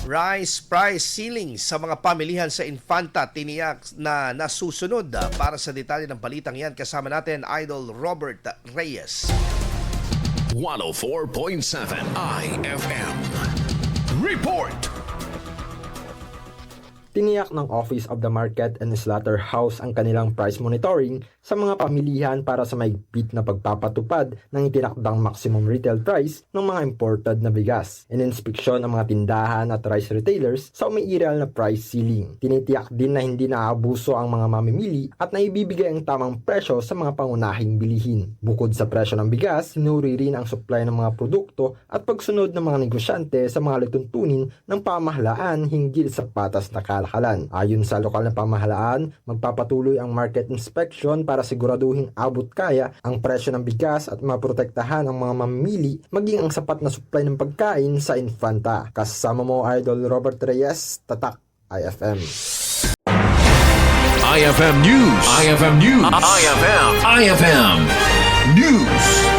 Rice price ceiling sa mga pamilihan sa Infanta tiniyak na nasusunod. Para sa detalye ng balitang yan, kasama natin Idol Robert Reyes. 104.7 IFM Report. Tiniyak ng Office of the Market and Slaughterhouse ang kanilang price monitoring sa mga pamilihan para sa mahigpit na pagpapatupad ng itinakdang maximum retail price ng mga imported na bigas. Ininspeksyon ang mga tindahan at rice retailers sa umiiral na price ceiling. Tinitiyak din na hindi naaabuso ang mga mamimili at naibibigay ang tamang presyo sa mga pangunahing bilihin. Bukod sa presyo ng bigas, sinuri rin ang supply ng mga produkto at pagsunod ng mga negosyante sa mga lituntunin ng pamahalaan hinggil sa patas na kalakalan. Ayon sa lokal na pamahalaan, magpapatuloy ang market inspection para siguraduhin abot kaya ang presyo ng bigas at maprotektahan ang mga mamimili maging ang sapat na supply ng pagkain sa Infanta. Kasama mo Idol Robert Reyes, Tatak IFM. IFM News. IFM News. IFM News.